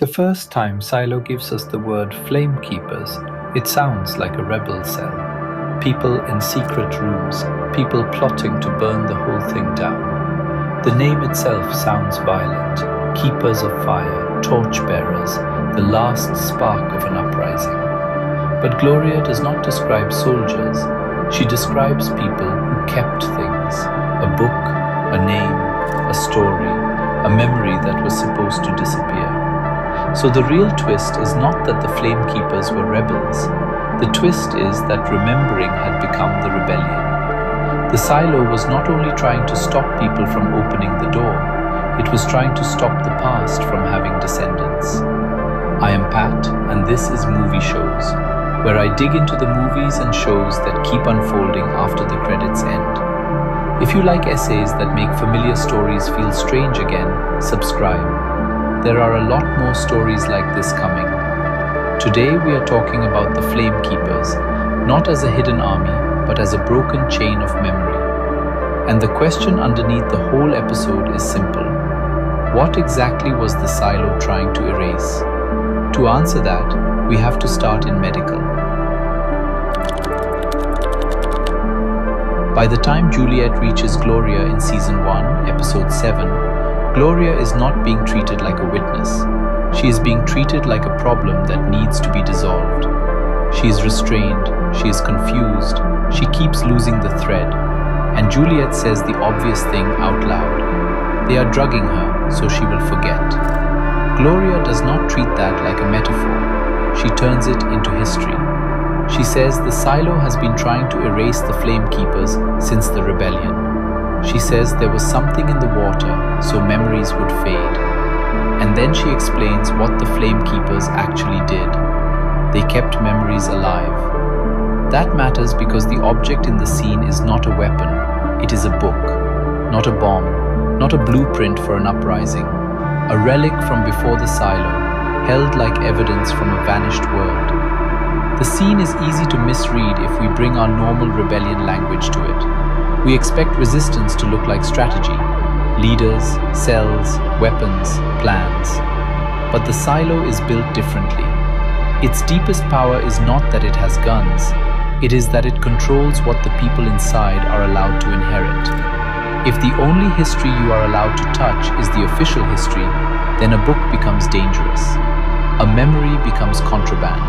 The first time Silo gives us the word Flamekeepers, it sounds like a rebel cell. People in secret rooms, people plotting to burn the whole thing down. The name itself sounds violent. Keepers of fire, torchbearers, the last spark of an uprising. But Gloria does not describe soldiers. She describes people who kept things. A book, a name, a story, a memory that was supposed to disappear. So the real twist is not that the Flamekeepers were rebels. The twist is that remembering had become the rebellion. The Silo was not only trying to stop people from opening the door, it was trying to stop the past from having descendants. I am Pat, and this is MovieShows, where I dig into the movies and shows that keep unfolding after the credits end. If you like essays that make familiar stories feel strange again, subscribe. There are a lot more stories like this coming. Today we are talking about the Flamekeepers, not as a hidden army, but as a broken chain of memory. And the question underneath the whole episode is simple. What exactly was the Silo trying to erase? To answer that, we have to start in medical. By the time Juliet reaches Gloria in Season 1, Episode 7, Gloria is not being treated like a witness. She is being treated like a problem that needs to be dissolved. She is restrained, she is confused, she keeps losing the thread, and Juliet says the obvious thing out loud. They are drugging her, so she will forget. Gloria does not treat that like a metaphor. She turns it into history. She says the Silo has been trying to erase the Flamekeepers since the rebellion. She says there was something in the water, so memories would fade. And then she explains what the Flamekeepers actually did. They kept memories alive. That matters because the object in the scene is not a weapon. It is a book, not a bomb, not a blueprint for an uprising. A relic from before the Silo, held like evidence from a vanished world. The scene is easy to misread if we bring our normal rebellion language to it. We expect resistance to look like strategy, leaders, cells, weapons, plans. But the Silo is built differently. Its deepest power is not that it has guns, it is that it controls what the people inside are allowed to inherit. If the only history you are allowed to touch is the official history, then a book becomes dangerous. A memory becomes contraband,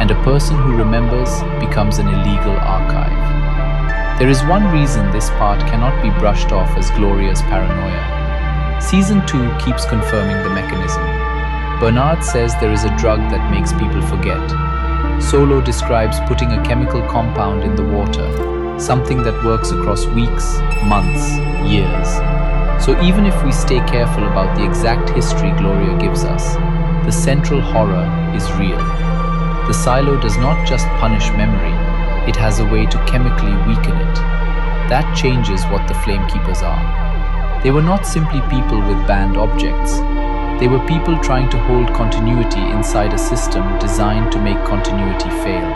and a person who remembers becomes an illegal archive. There is one reason this part cannot be brushed off as Gloria's paranoia. Season 2 keeps confirming the mechanism. Bernard says there is a drug that makes people forget. Solo describes putting a chemical compound in the water, something that works across weeks, months, years. So even if we stay careful about the exact history Gloria gives us, the central horror is real. The Silo does not just punish memory, it has a way to chemically weaken it. That changes what the Flamekeepers are. They were not simply people with banned objects. They were people trying to hold continuity inside a system designed to make continuity fail.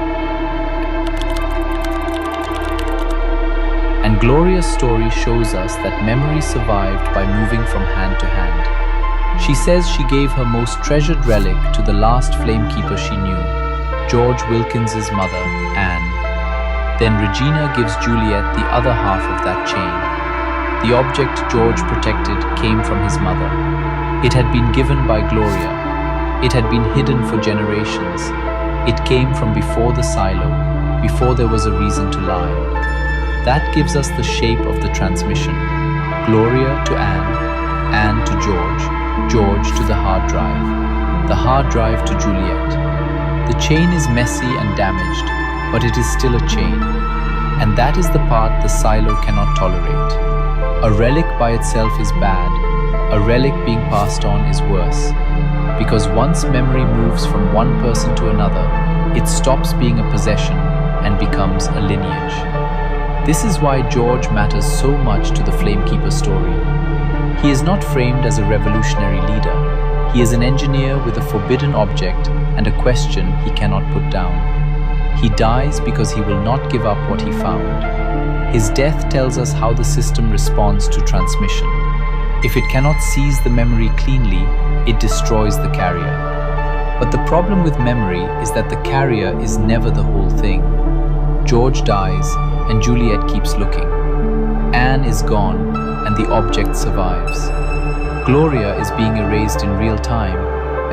And Gloria's story shows us that memory survived by moving from hand to hand. She says she gave her most treasured relic to the last Flamekeeper she knew, George Wilkins's mother, Anne. Then Regina gives Juliet the other half of that chain. The object George protected came from his mother. It had been given by Gloria. It had been hidden for generations. It came from before the Silo, before there was a reason to lie. That gives us the shape of the transmission. Gloria to Anne, Anne to George, George to the hard drive to Juliet. The chain is messy and damaged, but it is still a chain. And that is the part the Silo cannot tolerate. A relic by itself is bad. A relic being passed on is worse. Because once memory moves from one person to another, it stops being a possession and becomes a lineage. This is why George matters so much to the Flamekeeper story. He is not framed as a revolutionary leader. He is an engineer with a forbidden object and a question he cannot put down. He dies because he will not give up what he found. His death tells us how the system responds to transmission. If it cannot seize the memory cleanly, it destroys the carrier. But the problem with memory is that the carrier is never the whole thing. George dies, and Juliet keeps looking. Anne is gone, and the object survives. Gloria is being erased in real time,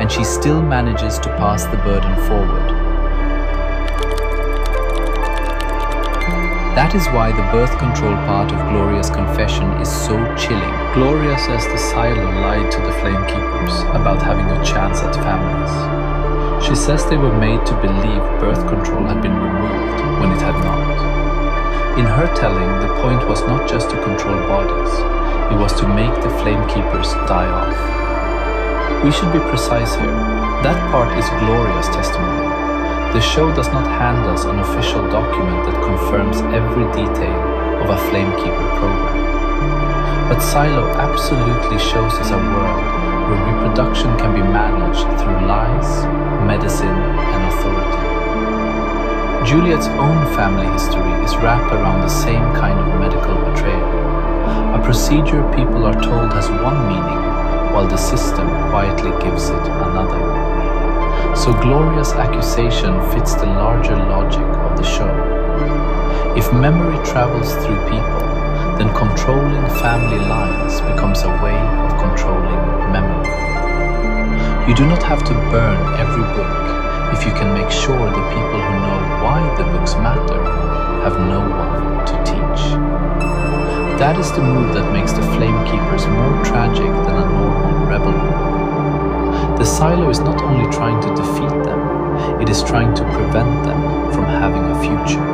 and she still manages to pass the burden forward. That is why the birth control part of Gloria's confession is so chilling. Gloria says the Silo lied to the Flamekeepers about having a chance at families. She says they were made to believe birth control had been removed when it had not. In her telling, the point was not just to control bodies, it was to make the Flamekeepers die off. We should be precise here. That part is Gloria's testimony. The show does not hand us an official document that confirms every detail of a Flamekeeper program. But Silo absolutely shows us a world where reproduction can be managed through lies, medicine, and authority. Juliet's own family history is wrapped around the same kind of medical betrayal. A procedure people are told has one meaning, while the system quietly gives it another. So Gloria's accusation fits the larger logic of the show. If memory travels through people, then controlling family lines becomes a way of controlling memory. You do not have to burn every book if you can make sure the people who know why the books matter have no one to teach. That is the move that makes the Flamekeepers more tragic than a normal rebel group. The Silo is not only trying to defeat them, it is trying to prevent them from having a future.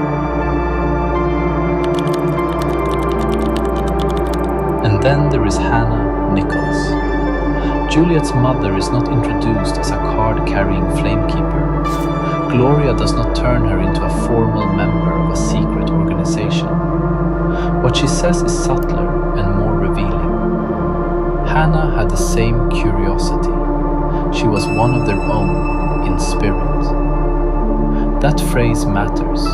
And then there is Hanna, Nichols. Juliet's mother is not introduced as a card-carrying Flamekeeper. Gloria does not turn her into a formal member of a secret organization. What she says is subtler and more revealing. Hanna had the same curiosity. She was one of their own in spirit. That phrase matters.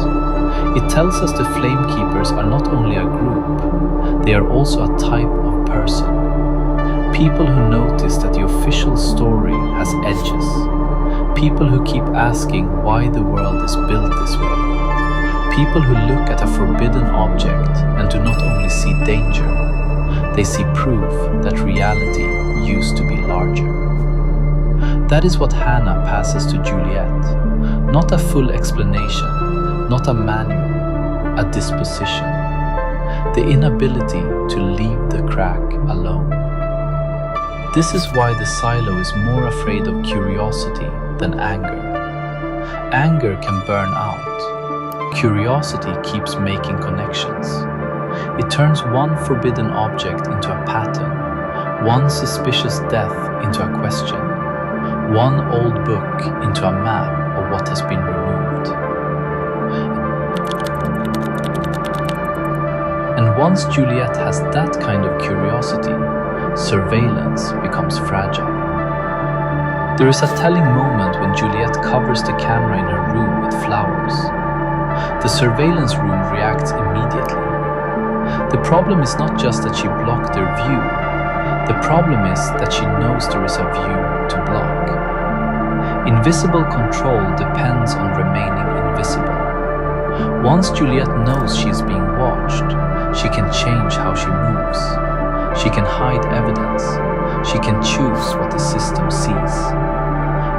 It tells us the Flamekeepers are not only a group, they are also a type of person. People who notice that the official story has edges. People who keep asking why the world is built this way. People who look at a forbidden object and do not only see danger, they see proof that reality used to be larger. That is what Hanna passes to Juliet. Not a full explanation, not a manual, a disposition. The inability to leave the crack alone. This is why the Silo is more afraid of curiosity than anger. Anger can burn out. Curiosity keeps making connections. It turns one forbidden object into a pattern, one suspicious death into a question, one old book into a map of what has been removed. And once Juliet has that kind of curiosity, surveillance becomes fragile. There is a telling moment when Juliet covers the camera in her room with flowers. The surveillance room reacts immediately. The problem is not just that she blocked their view. The problem is that she knows there is a view to block. Invisible control depends on remaining invisible. Once Juliet knows she is being watched, she can change how she moves. She can hide evidence. She can choose what the system sees.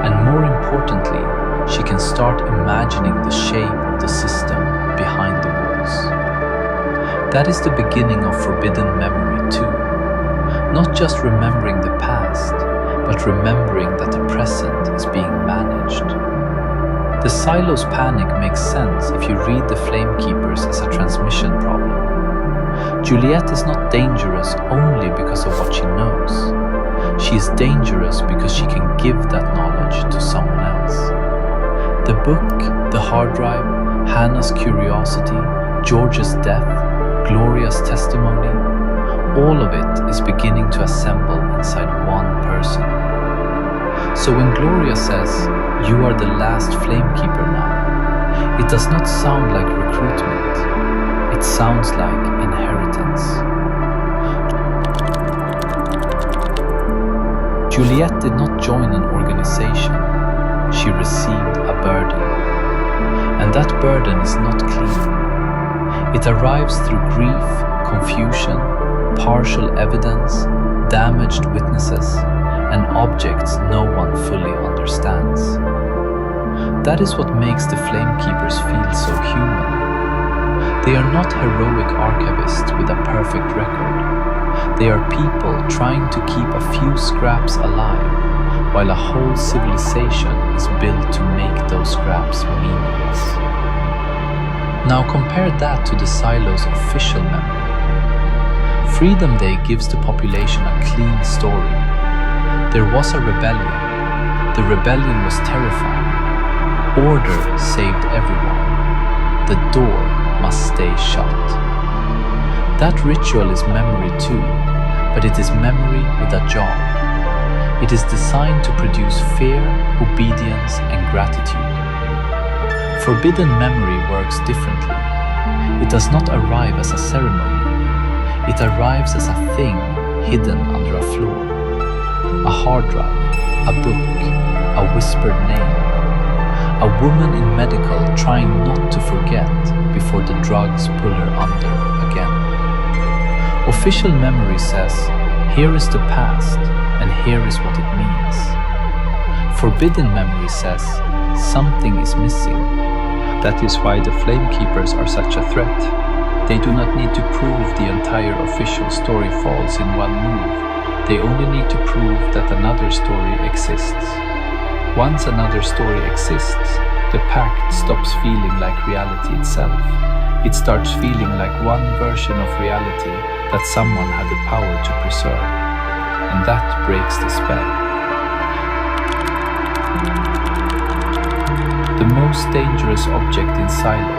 And more importantly, she can start imagining the shape of the system behind the walls. That is the beginning of forbidden memory too. Not just remembering the past, but remembering that the present is being managed. The Silo's panic makes sense if you read the Flamekeepers as a transmission problem. Juliet is not dangerous only because of what she knows. She is dangerous because she can give that knowledge to someone else. The book, the hard drive, Hanna's curiosity, George's death, Gloria's testimony, all of it is beginning to assemble inside one person. So when Gloria says, "You are the last Flamekeeper now," it does not sound like recruitment. It sounds like inheritance. Juliet did not join an organization. She received a burden. And that burden is not clean. It arrives through grief, confusion, partial evidence, damaged witnesses, and objects no one fully understands. That is what makes the Flamekeepers feel so human. They are not heroic archivists with a perfect record. They are people trying to keep a few scraps alive, while a whole civilization is built to make those scraps meaningless. Now compare that to the Silo's official memory. Freedom Day gives the population a clean story. There was a rebellion. The rebellion was terrifying. Order saved everyone. The door must stay shut. That ritual is memory too, but it is memory with a job. It is designed to produce fear, obedience, and gratitude. Forbidden memory works differently. It does not arrive as a ceremony. It arrives as a thing hidden under a floor. A hard drive, a book, a whispered name. A woman in medical trying not to forget before the drugs pull her under again. Official memory says, here is the past and here is what it means. Forbidden memory says, something is missing. That is why the Flamekeepers are such a threat. They do not need to prove the entire official story falls in one move. They only need to prove that another story exists. Once another story exists, the pact stops feeling like reality itself. It starts feeling like one version of reality that someone had the power to preserve. And that breaks the spell. The most dangerous object in Silo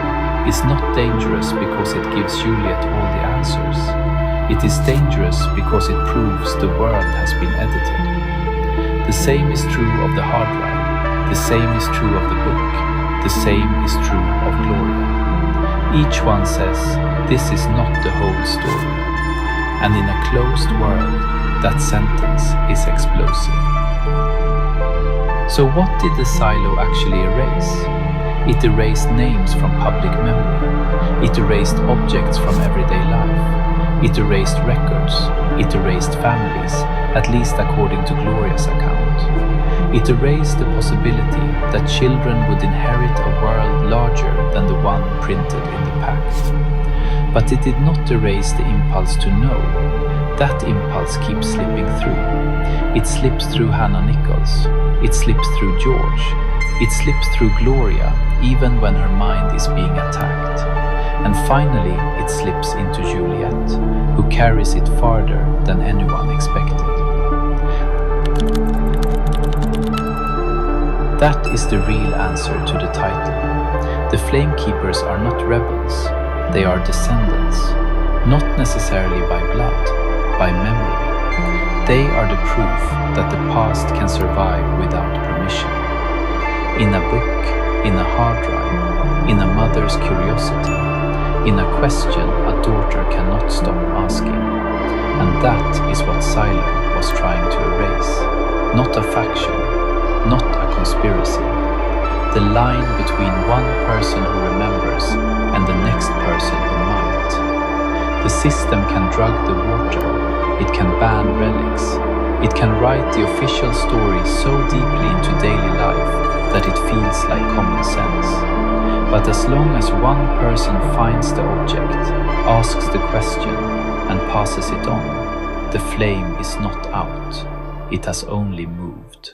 is not dangerous because it gives Juliet all the answers. It is dangerous because it proves the world has been edited. The same is true of the hard drive. The same is true of the book. The same is true of Gloria. Each one says, this is not the whole story. And in a closed world, that sentence is explosive. So what did the Silo actually erase? It erased names from public memory. It erased objects from everyday life. It erased records. It erased families, at least according to Gloria's account. It erased the possibility that children would inherit a world larger than the one printed in the pact. But it did not erase the impulse to know. That impulse keeps slipping through. It slips through Hanna Nichols. It slips through George. It slips through Gloria, even when her mind is being attacked. And finally, it slips into Juliet, who carries it farther than anyone expected. That is the real answer to the title. The Flamekeepers are not rebels. They are descendants, not necessarily by blood, by memory. They are the proof that the past can survive without permission. In a book, in a hard drive, in a mother's curiosity, in a question a daughter cannot stop asking. And that is what Silo was trying to erase. Not a faction, not a conspiracy. The line between one person who remembers and the next person who might. The system can drug the water. It can ban relics. It can write the official story so deeply into daily life that it feels like common sense. But as long as one person finds the object, asks the question, and passes it on, the flame is not out. It has only moved.